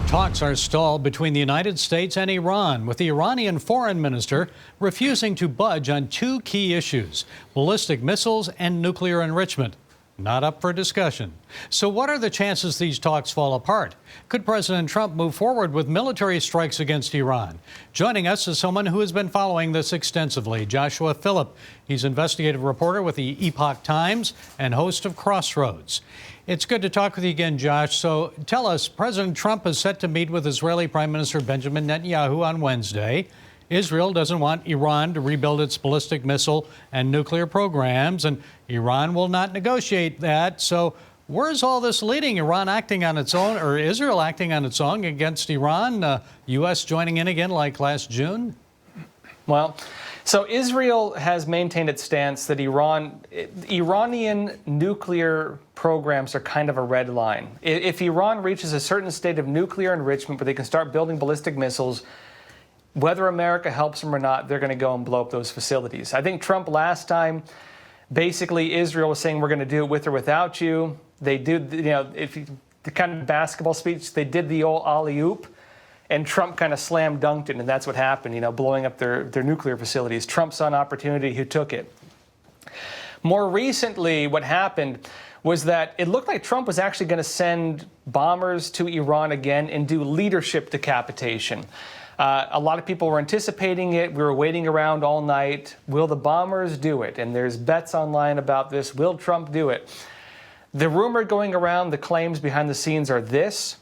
Talks are stalled between the United States and Iran, with the Iranian foreign minister refusing to budge on two key issues: ballistic missiles and nuclear enrichment. Not up for discussion. So what are the chances these talks fall apart? Could President Trump move forward with military strikes against Iran? Joining us is someone who has been following this extensively, Joshua Philipp. He's investigative reporter with the Epoch Times and host of Crossroads. It's good to talk with you again, Josh. So tell us, President Trump is set to meet with Israeli Prime Minister Benjamin Netanyahu on Wednesday. Israel doesn't want Iran to rebuild its ballistic missile and nuclear programs, and Iran will not negotiate that. So where's all this leading? Iran acting on its own, or Israel acting on its own against Iran? U.S. joining in again like last June? Well, so Israel has maintained its stance that Iranian nuclear programs are kind of a red line. If Iran reaches a certain state of nuclear enrichment where they can start building ballistic missiles, whether America helps them or not, they're going to go and blow up those facilities. I think Trump last time, basically Israel was saying we're going to do it with or without you. They did, the kind of basketball speech, they did the old alley-oop, and Trump kind of slam dunked it, and that's what happened, blowing up their nuclear facilities. Trump saw an opportunity, he took it. More recently, what happened was that it looked like Trump was actually going to send bombers to Iran again and do leadership decapitation. A lot of people were anticipating it. We were waiting around all night. Will the bombers do it? And there's bets online about this. Will Trump do it? The rumor going around, the claims behind the scenes are this: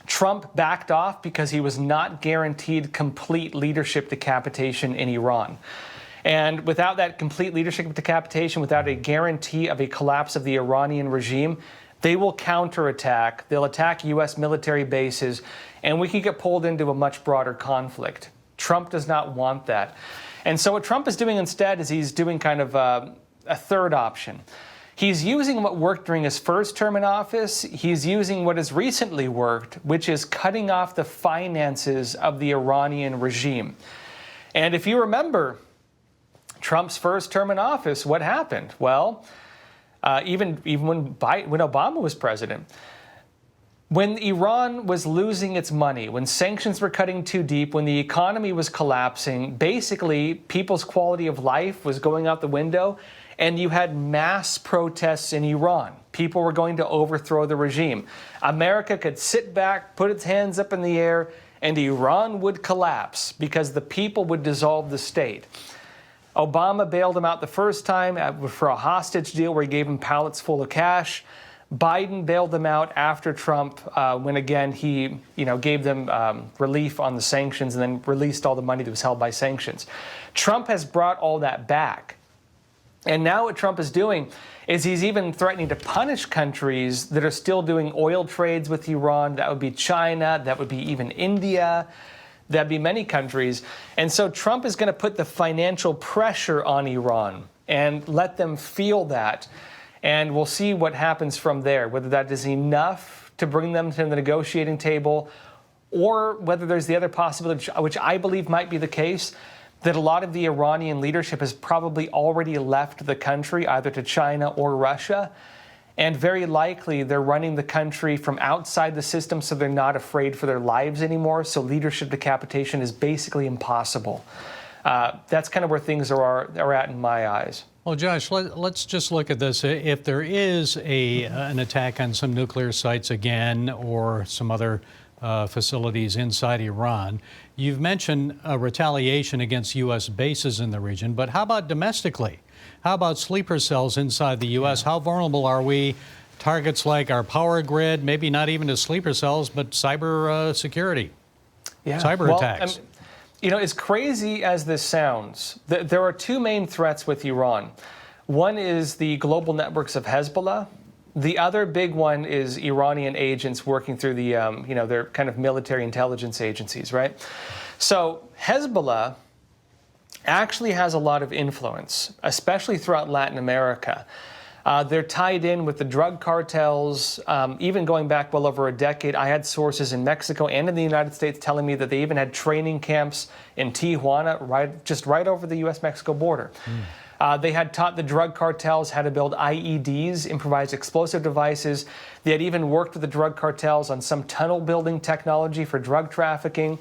Trump backed off because he was not guaranteed complete leadership decapitation in Iran. And without that complete leadership decapitation, without a guarantee of a collapse of the Iranian regime, they will counterattack. They'll attack U.S. military bases, and we can get pulled into a much broader conflict. Trump does not want that. And so what Trump is doing instead is he's doing kind of a third option. He's using what worked during his first term in office. He's using what has recently worked, which is cutting off the finances of the Iranian regime. And if you remember Trump's first term in office, what happened? Well, even when Obama was president, when Iran was losing its money, when sanctions were cutting too deep, when the economy was collapsing, basically people's quality of life was going out the window, and you had mass protests in Iran. People were going to overthrow the regime. America could sit back, put its hands up in the air, and Iran would collapse because the people would dissolve the state. Obama bailed him out the first time for a hostage deal where he gave him pallets full of cash. Biden bailed them out after Trump, when again he gave them relief on the sanctions and then released all the money that was held by sanctions. Trump has brought all that back. And now what Trump is doing is he's even threatening to punish countries that are still doing oil trades with Iran. That would be China, that would be even India. That'd be many countries. And so Trump is going to put the financial pressure on Iran and let them feel that. And we'll see what happens from there, whether that is enough to bring them to the negotiating table, or whether there's the other possibility, which I believe might be the case, that a lot of the Iranian leadership has probably already left the country, either to China or Russia. And very likely they're running the country from outside the system, so they're not afraid for their lives anymore. So leadership decapitation is basically impossible. That's kind of where things are at in my eyes. Well, Josh, let's just look at this. If there is an attack on some nuclear sites again or some other facilities inside Iran, you've mentioned a retaliation against U.S. bases in the region, but how about domestically? How about sleeper cells inside the U.S.? How vulnerable are we? Targets like our power grid, maybe not even to sleeper cells, but cyber security, cyber attacks. As crazy as this sounds, there are two main threats with Iran. One is the global networks of Hezbollah. The other big one is Iranian agents working through the, their kind of military intelligence agencies, right? So Hezbollah actually has a lot of influence, especially throughout Latin America. They're tied in with the drug cartels, even going back well over a decade. I had sources in Mexico and in the United States telling me that they even had training camps in Tijuana, right over the U.S.-Mexico border. They had taught the drug cartels how to build IEDs, improvised explosive devices. They had even worked with the drug cartels on some tunnel building technology for drug trafficking.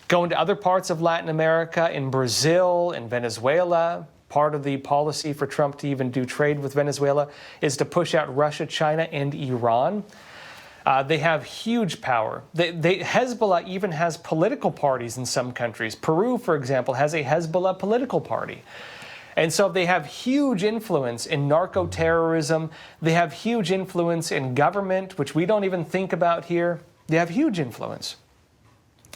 Going to other parts of Latin America, in Brazil, in Venezuela. Part of the policy for Trump to even do trade with Venezuela is to push out Russia, China, and Iran. They have huge power. Hezbollah even has political parties in some countries. Peru, for example, has a Hezbollah political party. And so they have huge influence in narco-terrorism. They have huge influence in government, which we don't even think about here. They have huge influence.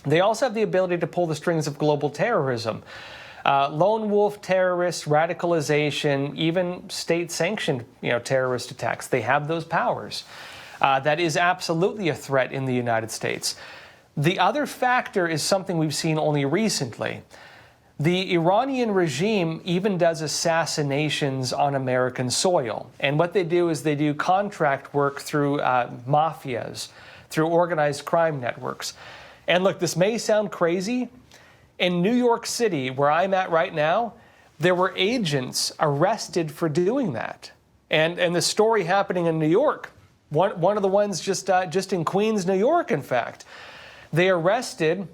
They also have the ability to pull the strings of global terrorism. Lone wolf terrorists, radicalization, even state-sanctioned terrorist attacks. They have those powers. That is absolutely a threat in the United States. The other factor is something we've seen only recently. The Iranian regime even does assassinations on American soil. And what they do is they do contract work through mafias, through organized crime networks. And look, this may sound crazy. In New York City, where I'm at right now, there were agents arrested for doing that. And the story happening in New York, one of the ones just in Queens, New York, in fact, they arrested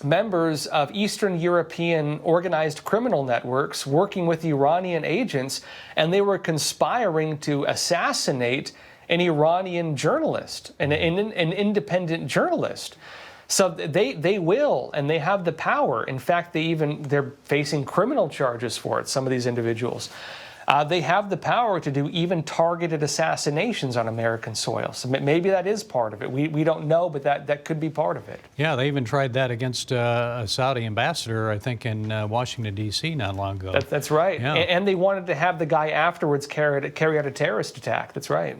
members of Eastern European organized criminal networks working with Iranian agents, and they were conspiring to assassinate an Iranian journalist, an independent journalist. So they will, and they have the power. In fact, they're facing criminal charges for it, some of these individuals. They have the power to do even targeted assassinations on American soil. So maybe that is part of it. We don't know, but that could be part of it. Yeah, they even tried that against a Saudi ambassador, I think, in Washington, D.C. not long ago. That's right. Yeah. And they wanted to have the guy afterwards carry out a terrorist attack. That's right.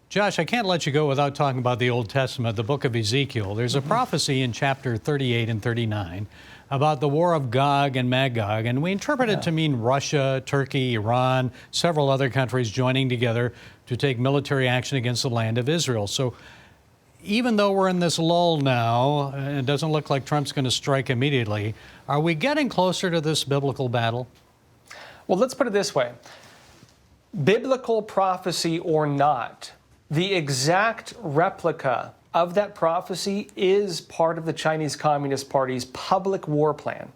Josh, I can't let you go without talking about the Old Testament, the book of Ezekiel. There's a prophecy in chapter 38 and 39 about the war of Gog and Magog, and we interpret it to mean Russia, Turkey, Iran, several other countries joining together to take military action against the land of Israel. So even though we're in this lull now, and it doesn't look like Trump's going to strike immediately, are we getting closer to this biblical battle? Well, let's put it this way. Biblical prophecy or not, the exact replica of that prophecy is part of the Chinese Communist Party's public war plan.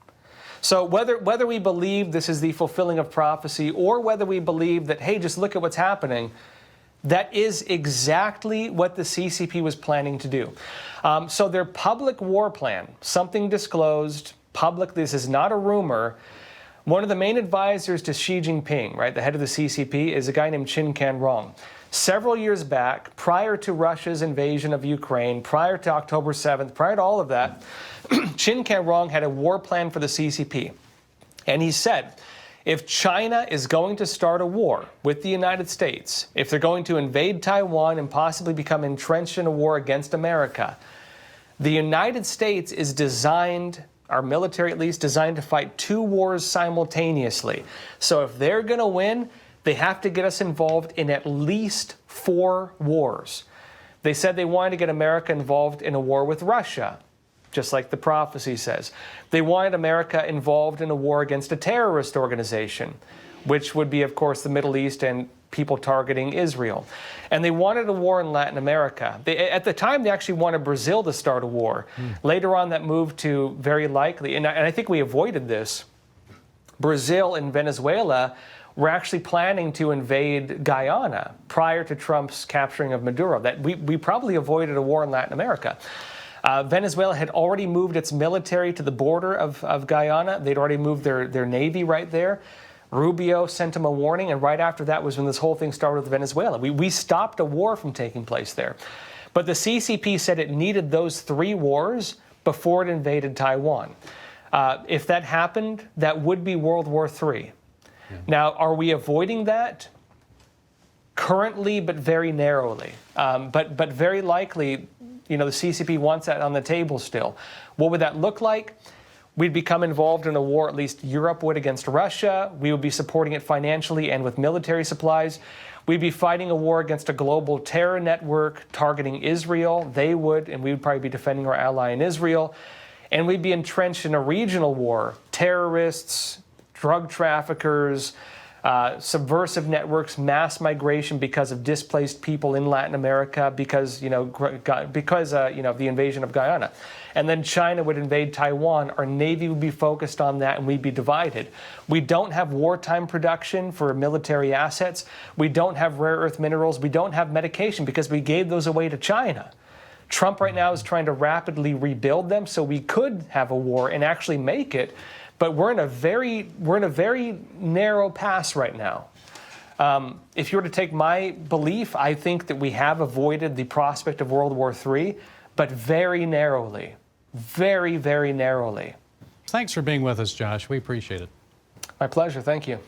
So whether we believe this is the fulfilling of prophecy or whether we believe that, hey, just look at what's happening, that is exactly what the CCP was planning to do. So their public war plan, something disclosed, public, this is not a rumor. One of the main advisors to Xi Jinping, right, the head of the CCP, is a guy named Qin Canrong. Several years back, prior to Russia's invasion of Ukraine, prior to October 7th, prior to all of that, Qin Canrong had a war plan for the CCP. And he said, if China is going to start a war with the United States, if they're going to invade Taiwan and possibly become entrenched in a war against America, the United States is designed, our military at least, designed to fight two wars simultaneously. So if they're going to win, they have to get us involved in at least 4 wars. They said they wanted to get America involved in a war with Russia, just like the prophecy says. They wanted America involved in a war against a terrorist organization, which would be, of course, the Middle East and people targeting Israel. And they wanted a war in Latin America. At the time, they actually wanted Brazil to start a war. Later on, that moved to very likely, and I think we avoided this, Brazil and Venezuela were actually planning to invade Guyana prior to Trump's capturing of Maduro. That we probably avoided a war in Latin America. Venezuela had already moved its military to the border of Guyana. They'd already moved their navy right there. Rubio sent him a warning, and right after that was when this whole thing started with Venezuela. We stopped a war from taking place there. But the CCP said it needed those 3 wars before it invaded Taiwan. If that happened, that would be World War III. Yeah. Now, are we avoiding that? Currently, but very narrowly. But very likely, the CCP wants that on the table still. What would that look like? We'd become involved in a war, at least Europe would, against Russia. We would be supporting it financially and with military supplies. We'd be fighting a war against a global terror network targeting Israel. They would, and we would probably be defending our ally in Israel. And we'd be entrenched in a regional war. Terrorists, drug traffickers, subversive networks, mass migration because of displaced people in Latin America, because of the invasion of Guyana. And then China would invade Taiwan. Our Navy would be focused on that, and we'd be divided. We don't have wartime production for military assets. We don't have rare earth minerals. We don't have medication because we gave those away to China. Trump right now is trying to rapidly rebuild them so we could have a war and actually make it. But we're in a very narrow pass right now. If you were to take my belief, I think that we have avoided the prospect of World War III, but very narrowly, very, very narrowly. Thanks for being with us, Josh. We appreciate it. My pleasure. Thank you.